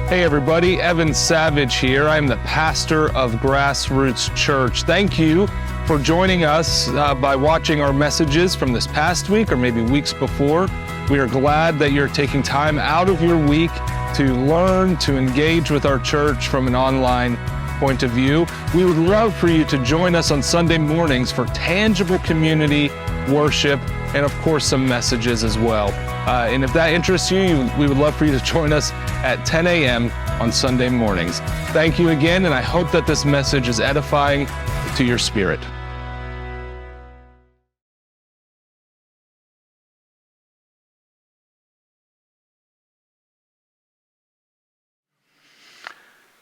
Hey everybody, Evan Savage here. I'm the pastor of Grassroots Church. Thank you for joining us by watching our messages from this past week or maybe weeks before. We are glad that you're taking time out of your week to learn, to engage with our church from an online point of view. We would love for you to join us on Sunday mornings for tangible community worship and of course some messages as well. And if that interests you, we would love for you to join us at 10 a.m. on Sunday mornings. Thank you again, and I hope that this message is edifying to your spirit.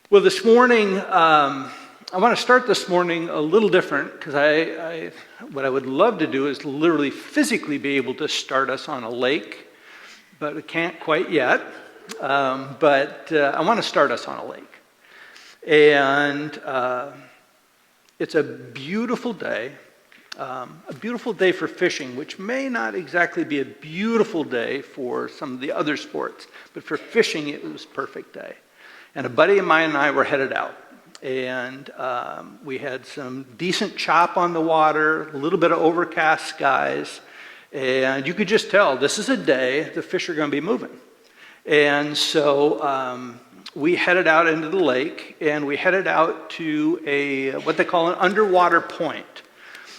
Well, this morning, I want to start this morning a little different because what I would love to do is literally physically be able to start us on a lake, but we can't quite yet. But I want to start us on a lake. And it's a beautiful day for fishing, which may not exactly be a beautiful day for some of the other sports, but for fishing, it was a perfect day. And a buddy of mine and I were headed out. And we had some decent chop on the water, a little bit of overcast skies. And you could just tell this is a day the fish are going to be moving. And so we headed out into the lake, and we headed out to what they call an underwater point.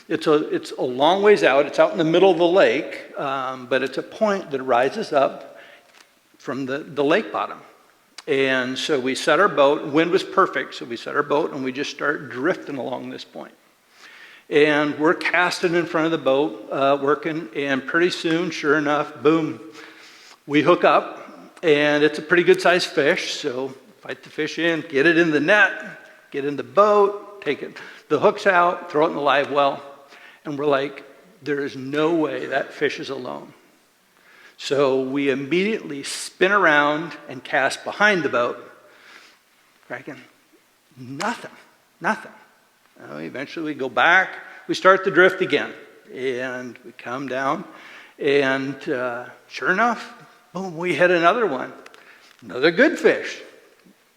It's a long ways out. It's out in the middle of the lake, but it's a point that rises up from the lake bottom. And so we set our boat. Wind was perfect, so we set our boat, and we just start drifting along this point. And we're casting in front of the boat, working, and pretty soon, sure enough, boom, we hook up. And it's a pretty good-sized fish, so fight the fish in, get it in the net, get in the boat, take the hooks out, throw it in the live well. And we're like, there is no way that fish is alone. So we immediately spin around and cast behind the boat. Cracking, nothing. Eventually we go back, we start the drift again. And we come down, and sure enough, boom, we hit another one. Another good fish.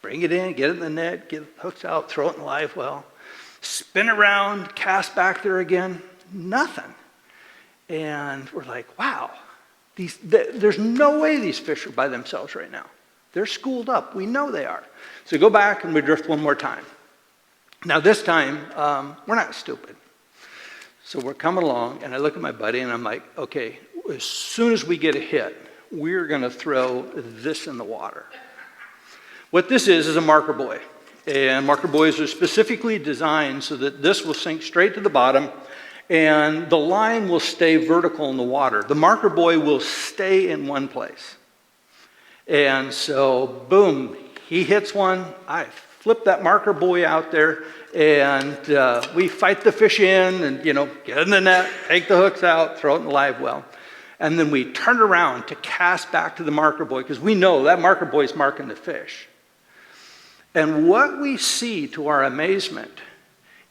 Bring it in, get it in the net, get the hooks out, throw it in the live well. Spin around, cast back there again. Nothing. And we're like, wow, there's no way these fish are by themselves right now. They're schooled up. We know they are. So go back and we drift one more time. Now this time, we're not stupid. So we're coming along, and I look at my buddy, and I'm like, okay, as soon as we get a hit, we're going to throw this in the water. What this is a marker buoy. And marker buoys are specifically designed so that this will sink straight to the bottom, and the line will stay vertical in the water. The marker buoy will stay in one place. And so, boom, he hits one. I flip that marker buoy out there, and we fight the fish in and, get in the net, take the hooks out, throw it in the live well. And then we turn around to cast back to the marker buoy because we know that marker buoy is marking the fish. And what we see, to our amazement,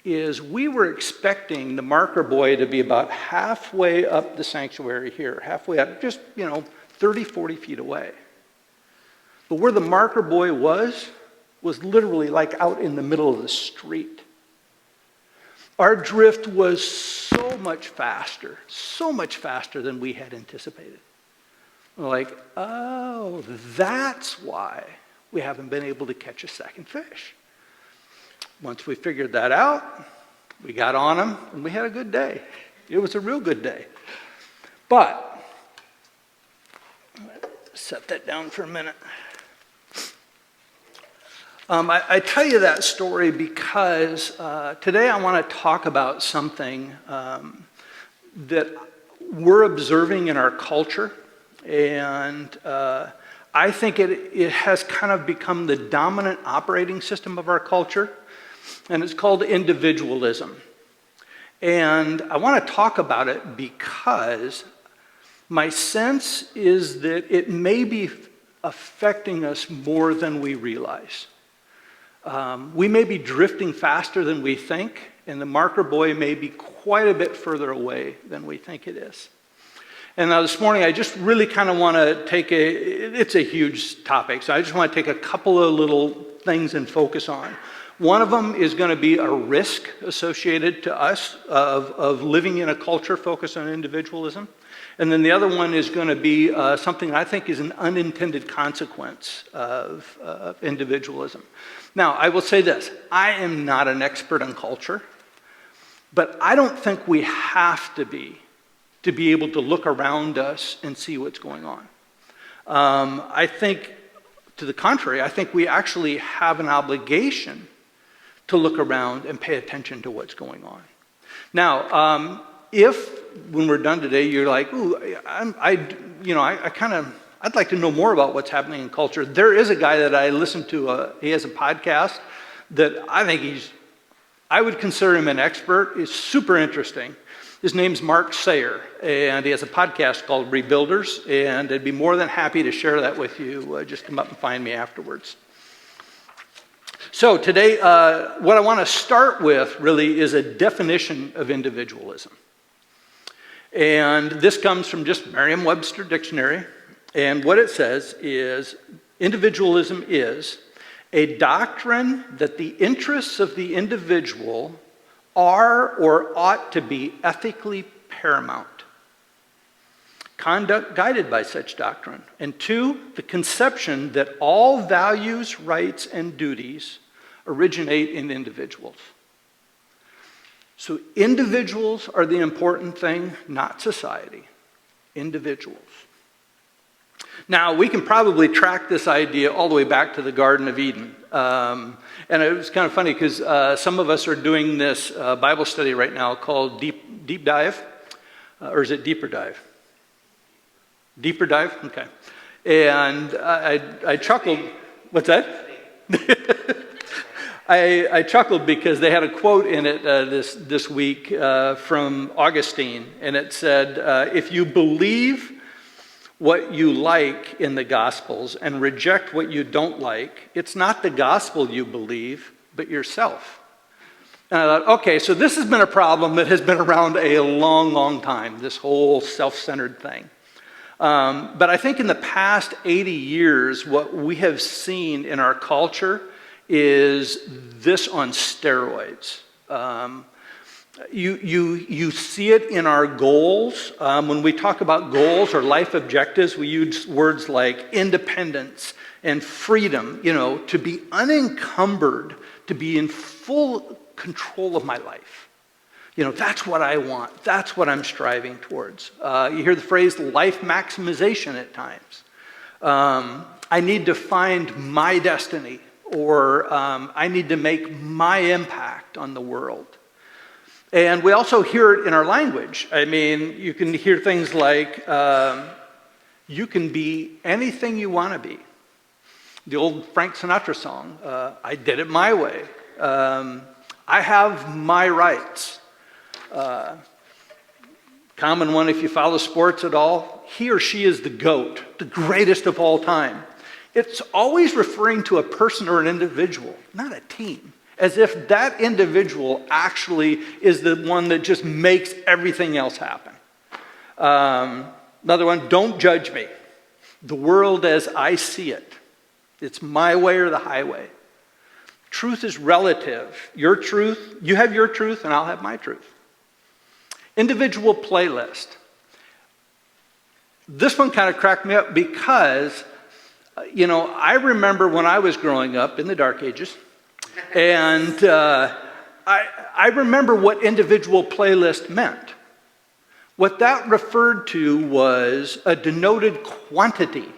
is we were expecting the marker buoy to be about halfway up the sanctuary here, halfway up, just, 30, 40 feet away. But where the marker buoy was literally like out in the middle of the street. Our drift was so much faster than we had anticipated. We're like, oh, that's why we haven't been able to catch a second fish. Once we figured that out, we got on them, and we had a good day. It was a real good day. But, set that down for a minute. I tell you that story because today I want to talk about something that we're observing in our culture, and I think it has kind of become the dominant operating system of our culture, and it's called individualism. And I want to talk about it because my sense is that it may be affecting us more than we realize. We may be drifting faster than we think, and the marker buoy may be quite a bit further away than we think it is. And now this morning, I just really kind of want to it's a huge topic, so I just want to take a couple of little things and focus on. One of them is going to be a risk associated to us of living in a culture focused on individualism. And then the other one is going to be something I think is an unintended consequence of individualism. Now, I will say this. I am not an expert on culture, but I don't think we have to be able to look around us and see what's going on. I think, to the contrary, I think we actually have an obligation to look around and pay attention to what's going on. Now, if when we're done today, you're like, "Ooh, I'd like to know more about what's happening in culture," there is a guy that I listen to. He has a podcast that I would consider him an expert. He's super interesting. His name's Mark Sayer, and he has a podcast called Rebuilders, and I'd be more than happy to share that with you. Just come up and find me afterwards. So today, what I want to start with really is a definition of individualism. And this comes from just Merriam-Webster Dictionary, and what it says is, individualism is a doctrine that the interests of the individual are or ought to be ethically paramount. Conduct guided by such doctrine. And 2, the conception that all values, rights, and duties originate in individuals. So individuals are the important thing, not society. Individuals. Now, we can probably track this idea all the way back to the Garden of Eden. And it was kind of funny because some of us are doing this Bible study right now called Deep Dive. Or is it Deeper Dive? Deeper Dive? Okay. And I chuckled. What's that? I chuckled because they had a quote in it this week from Augustine. And it said, if you believe what you like in the Gospels and reject what you don't like, it's not the gospel you believe, but yourself. And I thought, okay, so this has been a problem that has been around a long, long time, this whole self-centered thing. But I think in the past 80 years, what we have seen in our culture is this on steroids. You see it in our goals. When we talk about goals or life objectives, we use words like independence and freedom, to be unencumbered, to be in full control of my life. That's what I want. That's what I'm striving towards. You hear the phrase life maximization at times. I need to find my destiny, or I need to make my impact on the world. And we also hear it in our language. I mean, you can hear things like, you can be anything you want to be. The old Frank Sinatra song, I did it my way. I have my rights. Common one, if you follow sports at all, he or she is the GOAT, the greatest of all time. It's always referring to a person or an individual, not a team. As if that individual actually is the one that just makes everything else happen. Another one, don't judge me. The world as I see it. It's my way or the highway. Truth is relative. Your truth, you have your truth and I'll have my truth. Individual playlist. This one kind of cracked me up because, I remember when I was growing up in the dark ages, and I remember what individual playlist meant. What that referred to was a denoted quantity,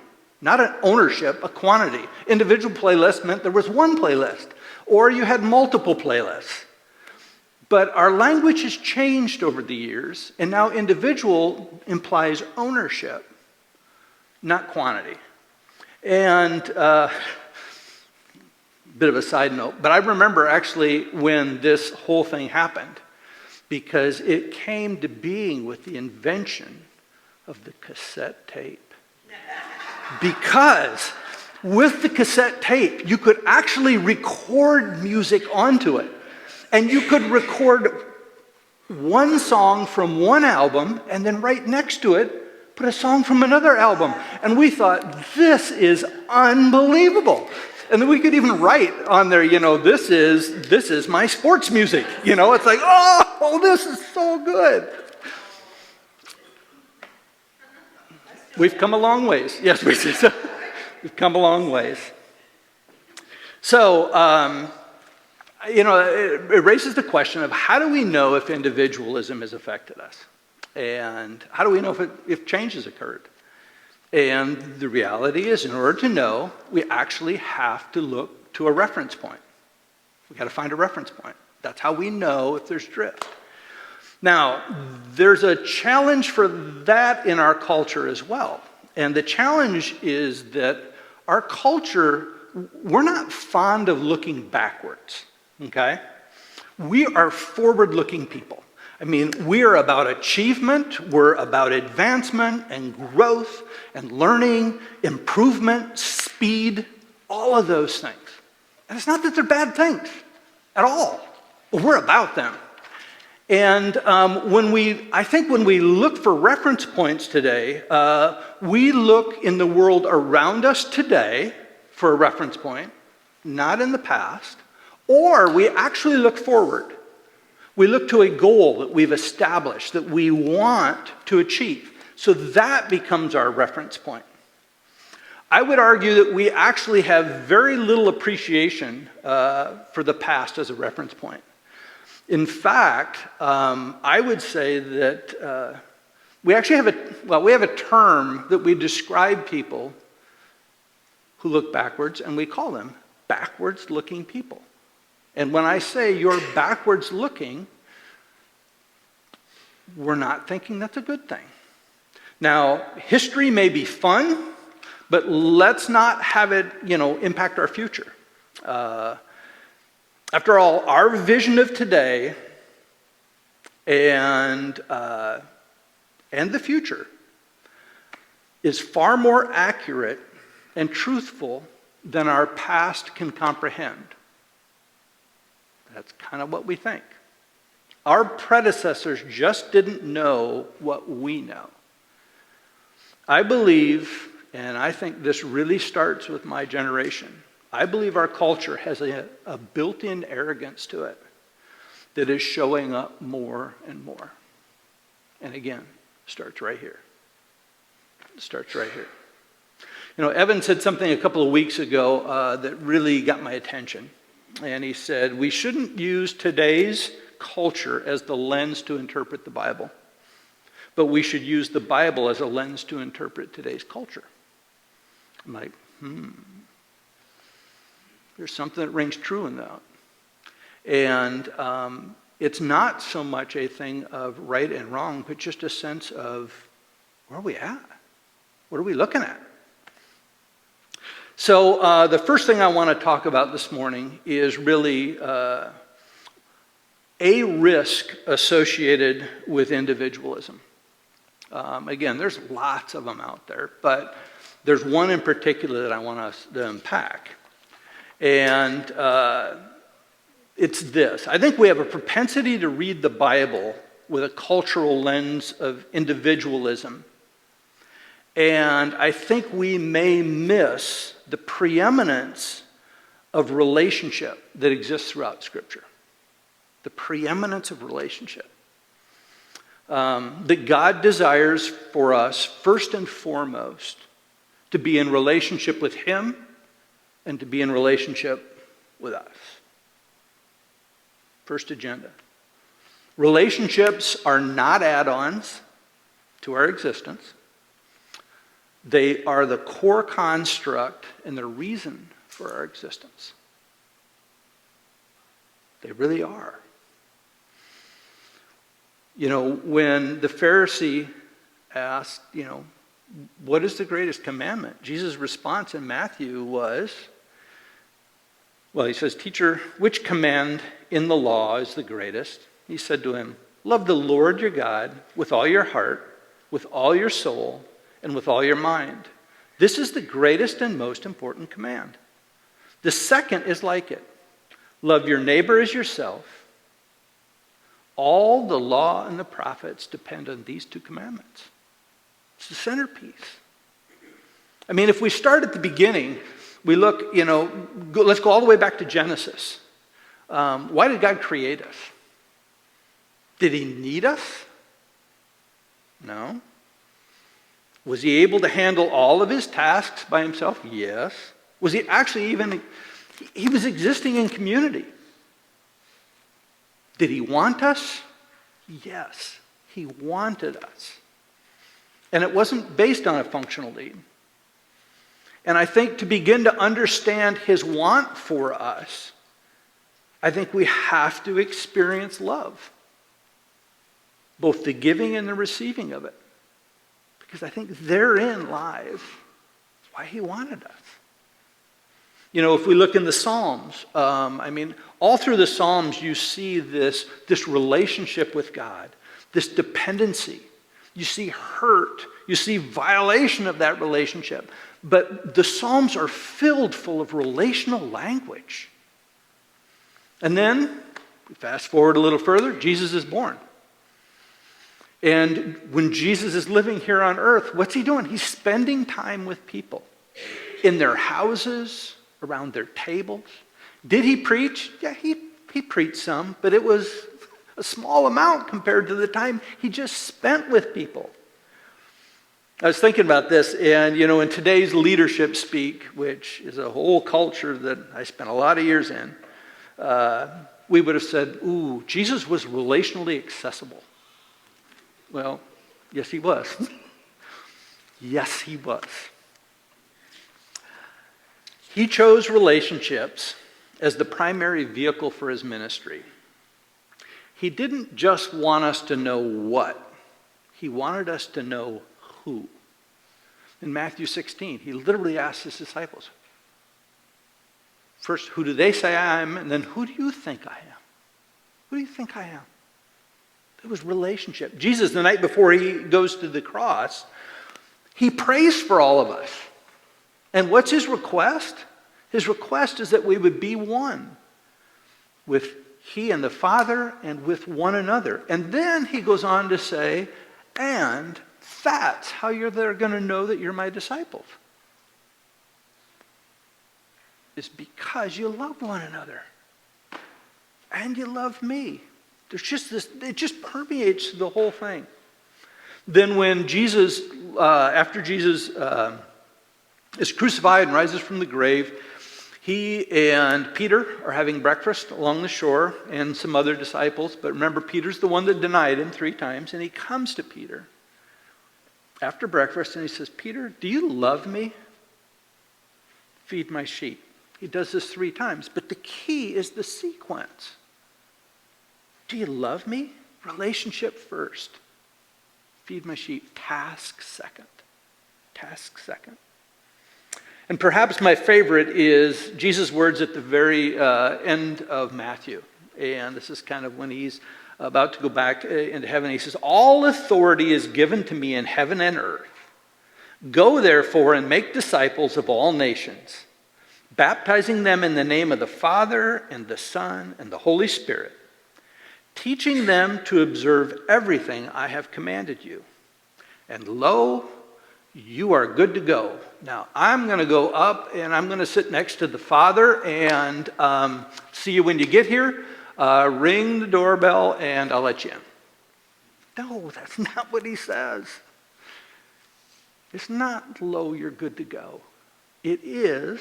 not an ownership, a quantity. Individual playlist meant there was one playlist, or you had multiple playlists. But our language has changed over the years, and now individual implies ownership, not quantity. And bit of a side note, but I remember actually when this whole thing happened, because it came to being with the invention of the cassette tape. Because with the cassette tape, you could actually record music onto it. And you could record one song from one album, and then right next to it, put a song from another album. And we thought, this is unbelievable. And then we could even write on there, this is my sports music. It's like, oh, this is so good. We've come a long ways. Yes, we've come a long ways. So, it raises the question of how do we know if individualism has affected us? And how do we know if change has occurred? And the reality is, in order to know, we actually have to look to a reference point. We've got to find a reference point. That's how we know if there's drift. Now, there's a challenge for that in our culture as well. And the challenge is that our culture, we're not fond of looking backwards, okay? We are forward-looking people. I mean, we are about achievement, we're about advancement and growth and learning, improvement, speed, all of those things. And it's not that they're bad things at all, but we're about them. And when we look for reference points today, we look in the world around us today for a reference point, not in the past, or we actually look forward. We look to a goal that we've established, that we want to achieve. So that becomes our reference point. I would argue that we actually have very little appreciation for the past as a reference point. In fact, I would say that we actually have a term that we describe people who look backwards, and we call them backwards-looking people. And when I say you're backwards looking, we're not thinking that's a good thing. Now, history may be fun, but let's not have it, impact our future. After all, our vision of today and the future is far more accurate and truthful than our past can comprehend. That's kind of what we think. Our predecessors just didn't know what we know. I believe, and I think this really starts with my generation, I believe our culture has a built-in arrogance to it that is showing up more and more. And again, starts right here. It starts right here. Evan said something a couple of weeks ago that really got my attention. And he said, we shouldn't use today's culture as the lens to interpret the Bible, but we should use the Bible as a lens to interpret today's culture. I'm like, There's something that rings true in that. And it's not so much a thing of right and wrong, but just a sense of where are we at? What are we looking at? So the first thing I want to talk about this morning is really a risk associated with individualism. Again, there's lots of them out there, but there's one in particular that I want us to unpack. And it's this. I think we have a propensity to read the Bible with a cultural lens of individualism. And I think we may miss the preeminence of relationship that exists throughout Scripture. The preeminence of relationship. That God desires for us, first and foremost, to be in relationship with Him and to be in relationship with us. First agenda. Relationships are not add-ons to our existence. They are the core construct and the reason for our existence. They really are. When the Pharisee asked, what is the greatest commandment? Jesus' response in Matthew was, he says, Teacher, which command in the law is the greatest? He said to him, love the Lord your God with all your heart, with all your soul, and with all your mind. This is the greatest and most important command. The second is like it. Love your neighbor as yourself. All the law and the prophets depend on these two commandments. It's the centerpiece. I mean, if we start at the beginning, we look, let's go all the way back to Genesis. Why did God create us? Did he need us? No. Was he able to handle all of his tasks by himself? Yes. Was he actually he was existing in community. Did he want us? Yes. He wanted us. And it wasn't based on a functional need. And I think to begin to understand his want for us, I think we have to experience love. Both the giving and the receiving of it. Because I think therein lies why he wanted us. If we look in the Psalms, all through the Psalms you see this relationship with God, this dependency. You see hurt. You see violation of that relationship. But the Psalms are filled full of relational language. And then, we fast forward a little further, Jesus is born. And when Jesus is living here on earth, what's he doing? He's spending time with people in their houses, around their tables. Did he preach? Yeah, he preached some, but it was a small amount compared to the time he just spent with people. I was thinking about this, and in today's leadership speak, which is a whole culture that I spent a lot of years in, we would have said, ooh, Jesus was relationally accessible. Well, yes, he was. Yes, he was. He chose relationships as the primary vehicle for his ministry. He didn't just want us to know what. He wanted us to know who. In Matthew 16, he literally asked his disciples, first, who do they say I am? And then, who do you think I am? Who do you think I am? It was relationship. Jesus, the night before he goes to the cross, he prays for all of us. And what's his request? His request is that we would be one with he and the Father and with one another. And then he goes on to say, and that's how they're going to know that you're my disciples. It's because you love one another. And you love me. There's just this, it just permeates the whole thing. Then when Jesus, after Jesus is crucified and rises from the grave, he and Peter are having breakfast along the shore and some other disciples. But remember, Peter's the one that denied him 3 times. And he comes to Peter after breakfast and he says, Peter, do you love me? Feed my sheep. He does this 3 times. But the key is the sequence. Do you love me? Relationship first. Feed my sheep. Task second. Task second. And perhaps my favorite is Jesus' words at the very end of Matthew. And this is kind of when he's about to go back into heaven. He says, all authority is given to me in heaven and earth. Go therefore and make disciples of all nations, baptizing them in the name of the Father and the Son and the Holy Spirit, teaching them to observe everything I have commanded you. And lo, you are good to go. Now, I'm going to go up and I'm going to sit next to the Father and see you when you get here. Ring the doorbell and I'll let you in. No, that's not what he says. It's not, lo, you're good to go. It is,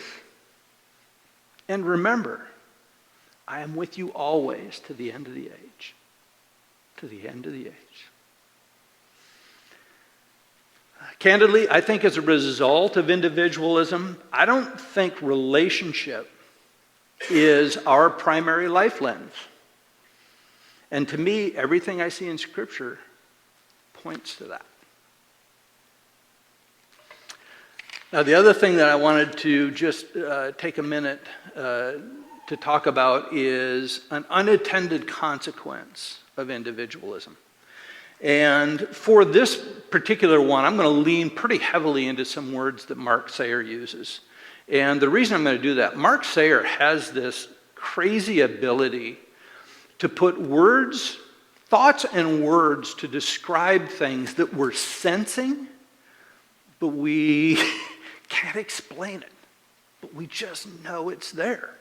and remember, I am with you always to the end of the age. To the end of the age. Candidly, I think as a result of individualism, I don't think relationship is our primary life lens. And to me, everything I see in Scripture points to that. Now, the other thing that I wanted to just take a minute to talk about is an unattended consequence of individualism. And for this particular one, I'm going to lean pretty heavily into some words that Mark Sayre uses. And the reason I'm going to do that, Mark Sayre has this crazy ability to put words, thoughts and words to describe things that we're sensing but we can't explain it. But we just know it's there.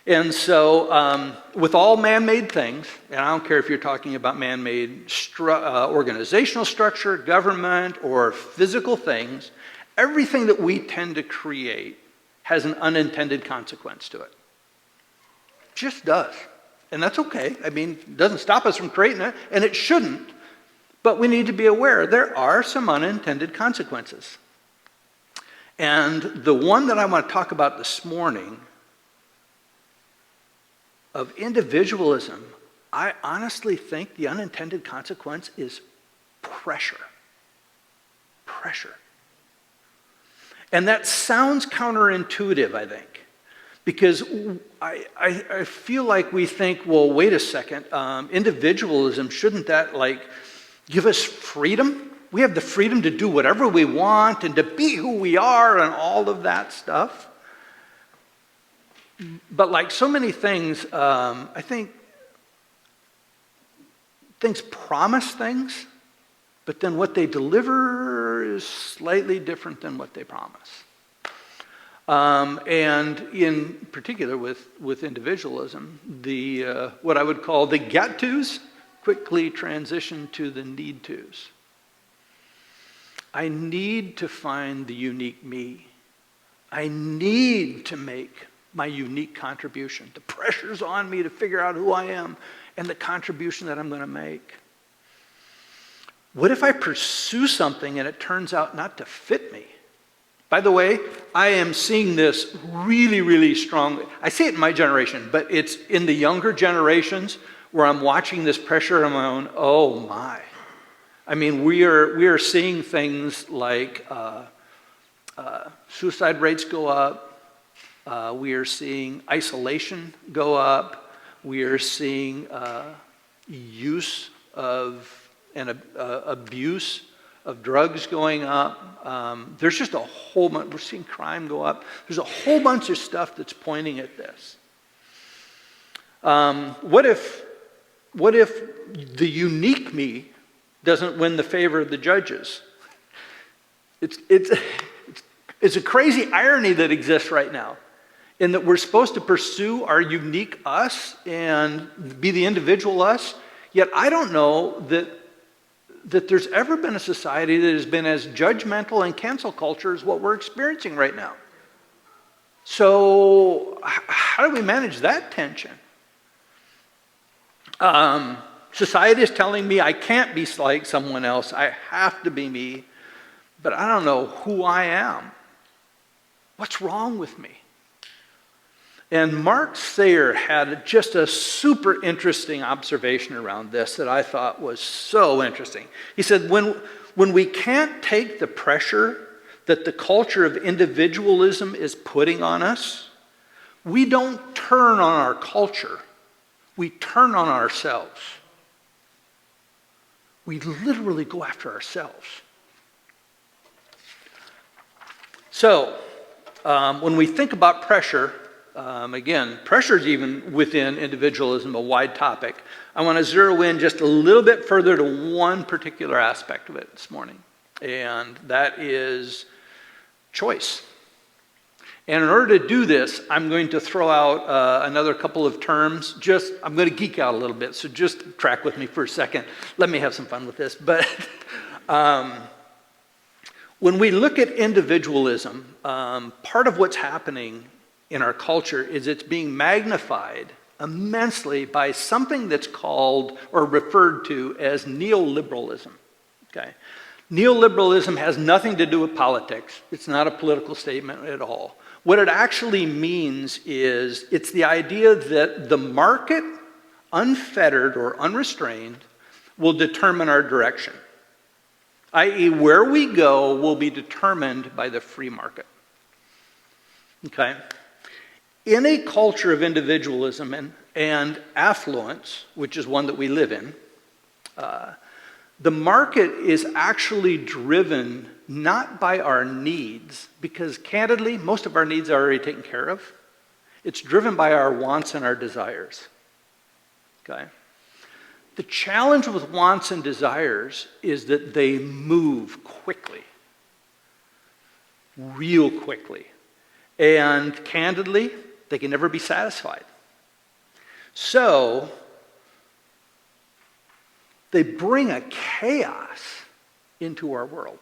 And so with all man-made things, and I don't care if you're talking about man-made organizational structure, government, or physical things, everything that we tend to create has an unintended consequence to it. Just does. And that's okay. I mean, it doesn't stop us from creating it, and it shouldn't. But we need to be aware there are some unintended consequences. And the one that I want to talk about this morning of individualism, I honestly think the unintended consequence is pressure. Pressure. And that sounds counterintuitive, I think, because I feel like we think, well, wait a second, individualism, shouldn't that give us freedom? We have the freedom to do whatever we want and to be who we are and all of that stuff. But like so many things, I think things promise things, but then what they deliver is slightly different than what they promise. And in particular with individualism, the what I would call the get-tos quickly transition to the need-tos. I need to find the unique me. I need to make my unique contribution. The pressure's on me to figure out who I am and the contribution that I'm going to make. What if I pursue something and it turns out not to fit me? By the way, I am seeing this really, really strongly. I see it in my generation, but it's in the younger generations where I'm watching this pressure on my own. Oh my. I mean, we are seeing things like suicide rates go up. We are seeing isolation go up. We are seeing use of and abuse of drugs going up. There's just a whole bunch. We're seeing crime go up. There's a whole bunch of stuff that's pointing at this. What if the unique me doesn't win the favor of the judges? It's a crazy irony that exists right now, in that we're supposed to pursue our unique us and be the individual us, yet I don't know that there's ever been a society that has been as judgmental and cancel culture as what we're experiencing right now. So how do we manage that tension? Society is telling me I can't be like someone else. I have to be me, but I don't know who I am. What's wrong with me? And Mark Sayre had just a super interesting observation around this that I thought was so interesting. He said, when we can't take the pressure that the culture of individualism is putting on us, we don't turn on our culture. We turn on ourselves. We literally go after ourselves. So, when we think about pressure, again, pressure is even within individualism a wide topic. I want to zero in just a little bit further to one particular aspect of it this morning, and that is choice. And in order to do this, I'm going to throw out another couple of terms. I'm going to geek out a little bit, so just track with me for a second. Let me have some fun with this. But when we look at individualism, part of what's happening in our culture is it's being magnified immensely by something that's called or referred to as neoliberalism. Okay? Neoliberalism has nothing to do with politics. It's not a political statement at all. What it actually means is it's the idea that the market, unfettered or unrestrained, will determine our direction. I.e., where we go will be determined by the free market. Okay? In a culture of individualism and affluence, which is one that we live in, the market is actually driven not by our needs, because candidly, most of our needs are already taken care of. It's driven by our wants and our desires. Okay? The challenge with wants and desires is that they move quickly. real quickly. And candidly, they can never be satisfied. So, they bring a chaos into our world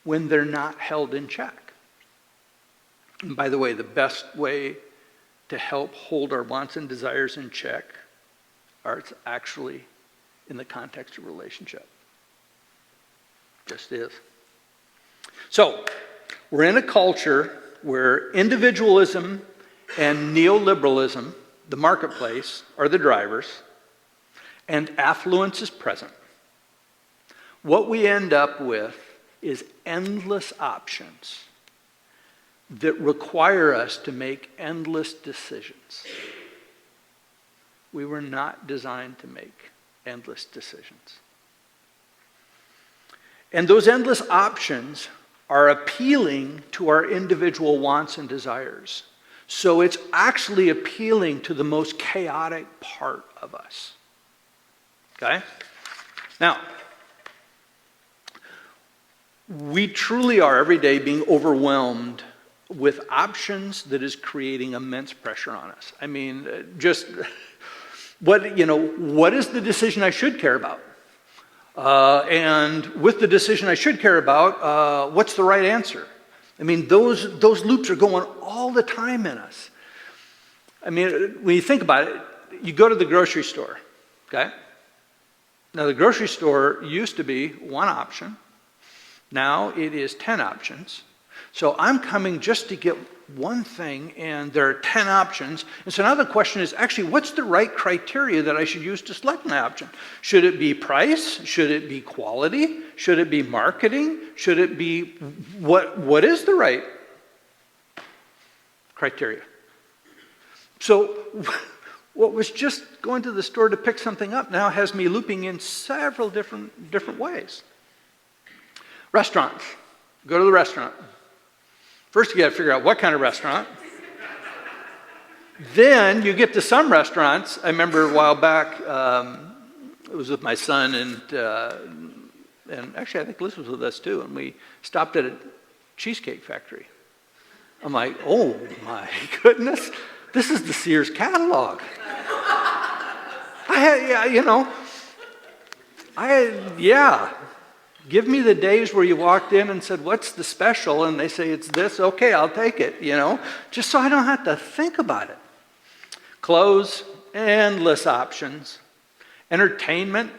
when they're not held in check. And by the way, the best way to help hold our wants and desires in check are actually in the context of relationship. Just is. So, we're in a culture where individualism and neoliberalism, the marketplace, are the drivers, and affluence is present. What we end up with is endless options that require us to make endless decisions. We were not designed to make endless decisions. And those endless options are appealing to our individual wants and desires. So it's actually appealing to the most chaotic part of us. Okay? Now, we truly are every day being overwhelmed with options that is creating immense pressure on us. I mean, just what is the decision I should care about? And with the decision I should care about, what's the right answer? I mean, those loops are going all the time in us. I mean, when you think about it, you go to the grocery store, okay? Now, the grocery store used to be one option. Now it is 10 options. So I'm coming just to get one thing, and there are 10 options. And so now the question is, actually, what's the right criteria that I should use to select my option? Should it be price? Should it be quality? Should it be marketing? Should it be, what is the right criteria? So what was just going to the store to pick something up now has me looping in several different ways. Restaurants. Go to the restaurant. First, you got to figure out what kind of restaurant. Then you get to some restaurants. I remember a while back, it was with my son, and actually I think Liz was with us too, and we stopped at a cheesecake factory. I'm like, oh my goodness, this is the Sears catalog. Give me the days where you walked in and said, what's the special? And they say, it's this. Okay, I'll take it, just so I don't have to think about it. Clothes, endless options. Entertainment.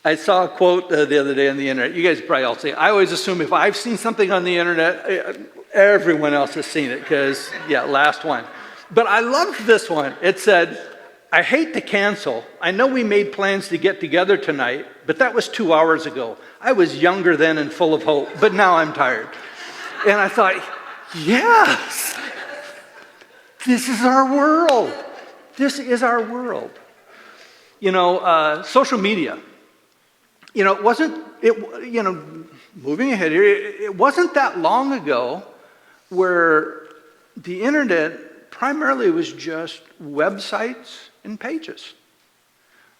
I saw a quote the other day on the internet. You guys probably all see it. I always assume if I've seen something on the internet, everyone else has seen it because, last one. But I loved this one. It said, I hate to cancel. I know we made plans to get together tonight, but that was 2 hours ago. I was younger then and full of hope, but now I'm tired. And I thought, yes, this is our world. This is our world. Social media. Moving ahead here, it wasn't that long ago where the internet primarily was just websites and pages.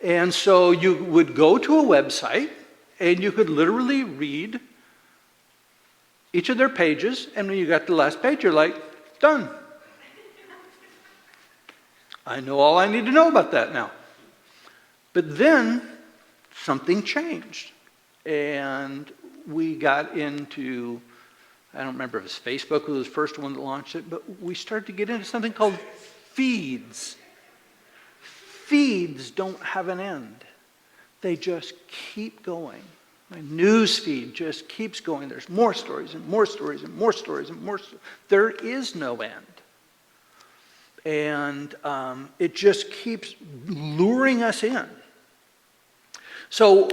And so you would go to a website and you could literally read each of their pages, and when you got to the last page, you're like, done. I know all I need to know about that now. But then something changed, and we got into, I don't remember if it was Facebook was the first one that launched it, but we started to get into something called feeds. Feeds don't have an end. They just keep going. My news feed just keeps going. There's more stories and more stories and more stories and more stories. There is no end. And it just keeps luring us in. So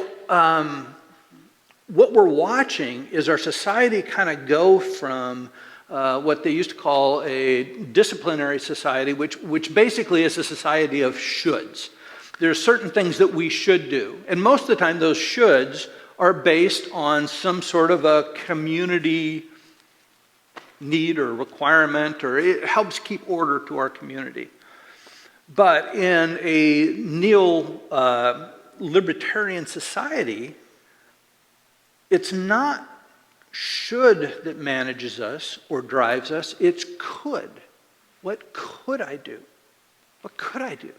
what we're watching is our society kind of go from what they used to call a disciplinary society, which basically is a society of shoulds. There are certain things that we should do. And most of the time, those shoulds are based on some sort of a community need or requirement, or it helps keep order to our community. But in a neo-libertarian society, it's not should that manages us or drives us. It's could. What could I do? What could I do?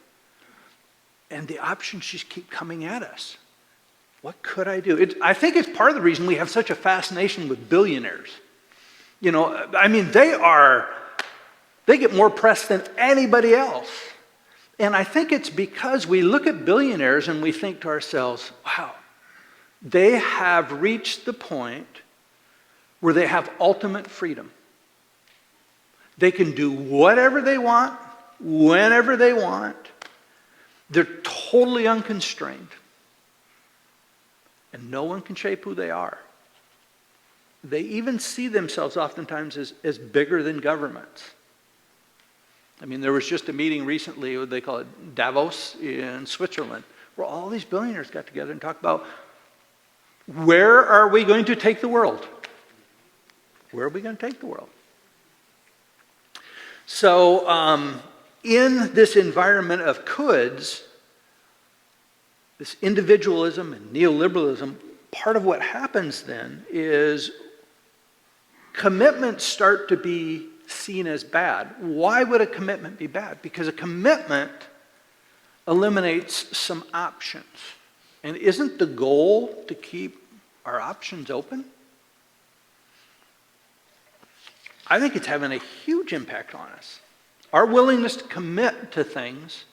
And the options just keep coming at us. What could I do? I think it's part of the reason we have such a fascination with billionaires. You know, I mean, they get more press than anybody else. And I think it's because we look at billionaires and we think to ourselves, wow, they have reached the point where they have ultimate freedom. They can do whatever they want, whenever they want. They're totally unconstrained. And no one can shape who they are. They even see themselves oftentimes as bigger than governments. I mean, there was just a meeting recently, what they call it, Davos in Switzerland, where all these billionaires got together and talked about, where are we going to take the world? Where are we going to take the world? So, in this environment of coulds, this individualism and neoliberalism, part of what happens then is commitments start to be seen as bad. Why would a commitment be bad? Because a commitment eliminates some options. And isn't the goal to keep our options open? I think it's having a huge impact on us. Our willingness to commit to things,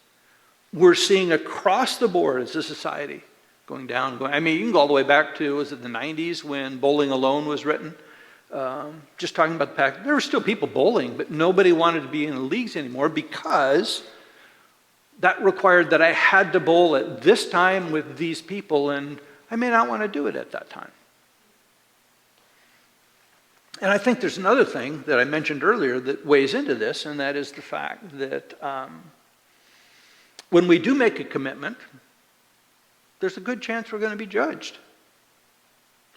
we're seeing across the board as a society going down. I mean, you can go all the way back to, was it the 90s when Bowling Alone was written? Just talking about the fact there were still people bowling, but nobody wanted to be in the leagues anymore because that required that I had to bowl at this time with these people, and I may not want to do it at that time. And I think there's another thing that I mentioned earlier that weighs into this, and that is the fact that when we do make a commitment, there's a good chance we're going to be judged.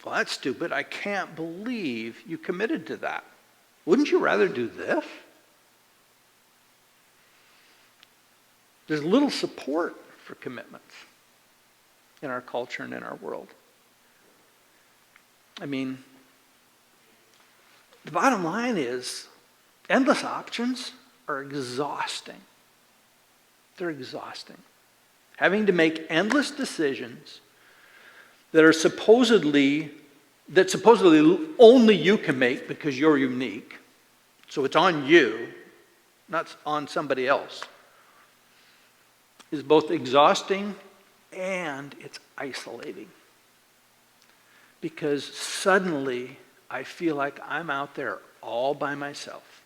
Well, that's stupid. I can't believe you committed to that. Wouldn't you rather do this? There's little support for commitments in our culture and in our world. I mean, the bottom line is endless options are exhausting. They're exhausting. Having to make endless decisions that supposedly only you can make because you're unique. So it's on you, not on somebody else. Is both exhausting and it's isolating. Because suddenly I feel like I'm out there all by myself.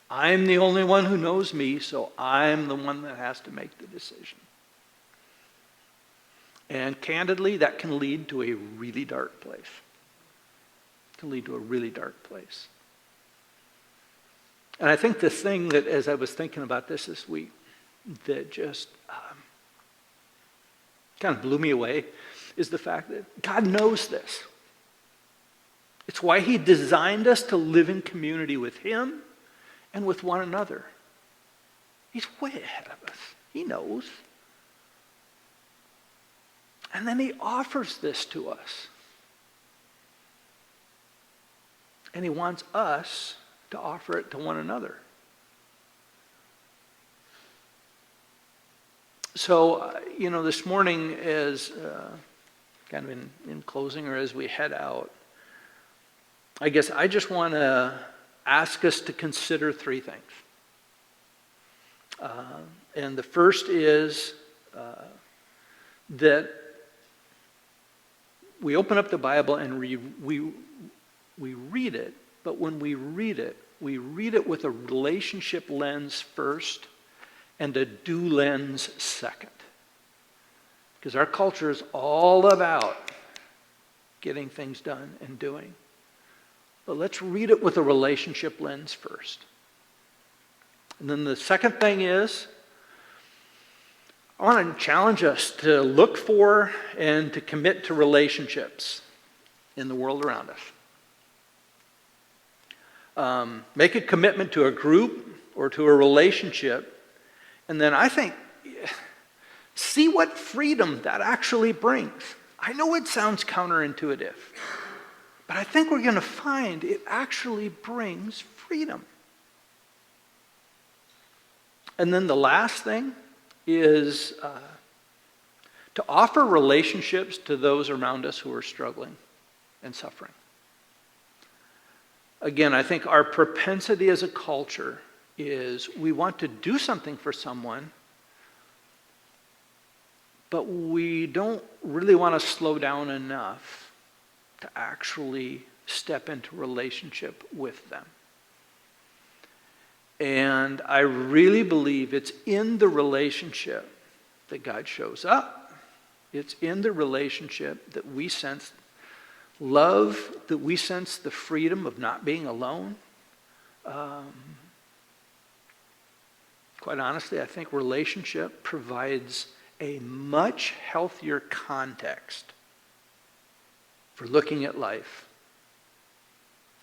I'm the only one who knows me, so I'm the one that has to make the decision. And candidly, that can lead to a really dark place. It can lead to a really dark place. And I think the thing that, as I was thinking about this week, that just kind of blew me away is the fact that God knows this. It's why He designed us to live in community with Him and with one another. He's way ahead of us. He knows. And then He offers this to us. And He wants us to offer it to one another. So, this morning as kind of in closing or as we head out, I guess I just want to ask us to consider three things. And the first is that we open up the Bible and we read it, but when we read it with a relationship lens first and a do lens second. Because our culture is all about getting things done and doing. But let's read it with a relationship lens first. And then the second thing is, I want to challenge us to look for and to commit to relationships in the world around us. Make a commitment to a group or to a relationship. And then I think, see what freedom that actually brings. I know it sounds counterintuitive, But I think we're going to find it actually brings freedom. And then the last thing is to offer relationships to those around us who are struggling and suffering. Again, I think our propensity as a culture is we want to do something for someone, but we don't really want to slow down enough to actually step into relationship with them. And I really believe it's in the relationship that God shows up. It's in the relationship that we sense love, that we sense the freedom of not being alone. Quite honestly, I think relationship provides a much healthier context for looking at life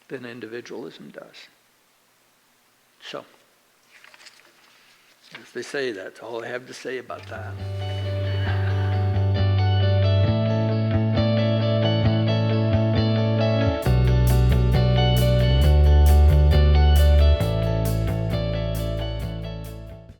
than individualism does. So, as they say, that's all I have to say about that.